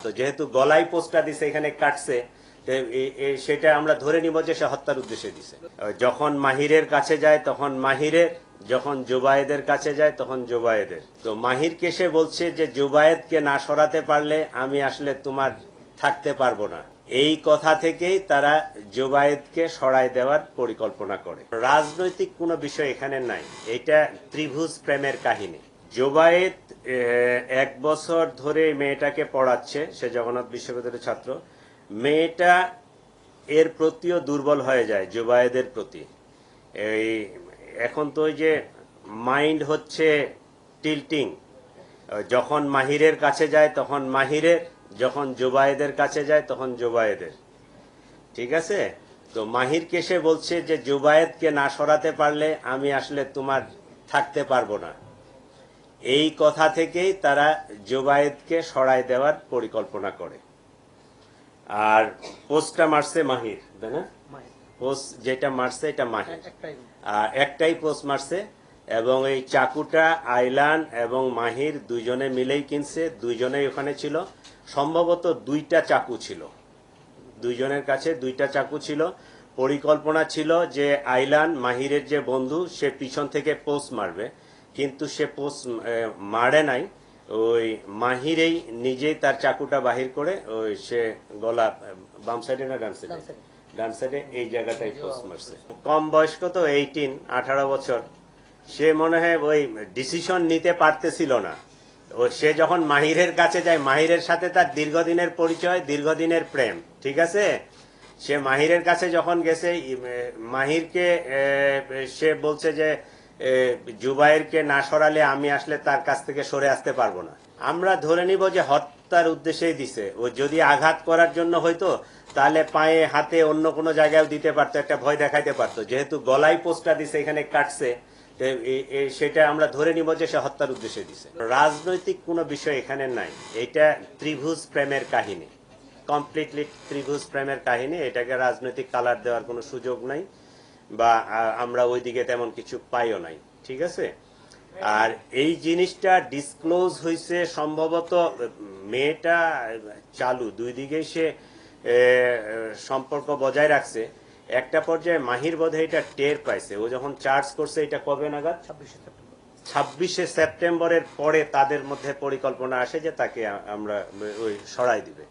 তো যেহেতু গলায় পোস্টটা দিছে এখানে কাটছে সেটা আমরা ধরে নিব যে সে হত্যার উদ্দেশ্যে দিছে। যখন মাহিরের কাছে যায় তখন মাহিরের, যখন জুবায়েদের কাছে যায় তখন জুবায়েদের। তো মাহিরকে সে বলছে যে জুবায়েদকে না সরাতে পারলে আমি আসলে তোমার থাকতে পারবো না। এই কথা থেকেই তারা জুবায়েদকে সরায় দেওয়ার পরিকল্পনা করে। রাজনৈতিক কোনো বিষয় এখানে নাই, এটা ত্রিভুজ প্রেমের কাহিনী। জুবায়েদ 1 বছর ধরে মেয়েটাকে পড়াচ্ছে, সে জগন্নাথ বিশ্ববিদ্যালয়ের ছাত্র। মেয়েটা এর প্রতিও দুর্বল হয়ে যায় জুবায়েদের প্রতি। এই এখন তো ওই যে মাইন্ড হচ্ছে টিল্টিং, যখন মাহিরের কাছে যায় তখন মাহিরের, যখন জুবায়েদের কাছে যায় তখন জুবায়েদের। ঠিক আছে, তো মাহিরকে সে বলছে যে জুবায়েদকে না সরাতে পারলে আমি আসলে তোমার থাকতে পারবো না। এই কথা থেকেই তারা জুবায়েদকে সরায় দেওয়ার পরিকল্পনা করে। আর পোস্টটা মারছে মাহির, তাই না? পোস্ট যেটা মারছে এটা মাহির, আর একটাই পোস্ট মারছে। এবং এই চাকুটা আইলান এবং মাহির দুইজনে মিলেই কিনছে, দুইজনেই ওখানে ছিল। সম্ভবত 2টা চাকু ছিল, দুইজনের কাছে 2টা চাকু ছিল। পরিকল্পনা ছিল যে আইলান মাহিরের যে বন্ধু, সে পিছন থেকে পোস্ট মারবে, কিন্তু সে পোস্ট মারে নাই। ওই মাহিরেই নিজেই তার চাকুটা বাহির করে ওই সে গলা বাম সাইডে না ডান সাইডে, ডান সাইডে এই জায়গাটাই পোস্ট মারছে। কম বয়স্ক তো, 18 বছর। সে মনে হয় ওই ডিসিশন নিতে পারতেছিল না। ও সে যখন মাহিরের কাছে যায়, মাহিরের সাথে তার দীর্ঘদিনের পরিচয়, দীর্ঘদিনের প্রেম, ঠিক আছে। সে মাহিরের কাছে যখন গেছে, মাহিরকে সে বলছে যে জুবায়েরকে না সরালে আমি আসলে তার কাছ থেকে সরে আসতে পারবো না। আমরা ধরে নিব যে হত্যার উদ্দেশ্যেই দিছে। ও যদি আঘাত করার জন্য হয়তো তাহলে পায়ে হাতে অন্য কোনো জায়গায় দিতে পারতো, একটা ভয় দেখাইতে পারতো। যেহেতু গলায় পোস্টটা দিছে এখানে কাটছে, সেটা আমরা ধরে নিব যে সে হত্যার উদ্দেশ্যে দিছে। রাজনৈতিক কোনো বিষয় এখানে নাই, এটা ত্রিভুজ প্রেমের কাহিনী, কমপ্লিটলি ত্রিভুজ প্রেমের কাহিনী। এটাকে রাজনৈতিক কালার দেওয়ার কোনো সুযোগ নাই, বা আমরা ওইদিকে তেমন কিছু পাইও নাই, ঠিক আছে। আর এই জিনিসটা ডিসক্লোজ হয়েছে সম্ভবত, মেয়েটা চালু, দুই দিকেই সে সম্পর্ক বজায় রাখছে। একটা পর্যায়ে মাহির বোধহয় এটা টের পাইছে, ও যখন চার্জ করছে এটা কবে নাগাদ, 26শে সেপ্টেম্বরের পরে তাদের মধ্যে পরিকল্পনা আসে যে তাকে আমরা ওই সরাই দিবে।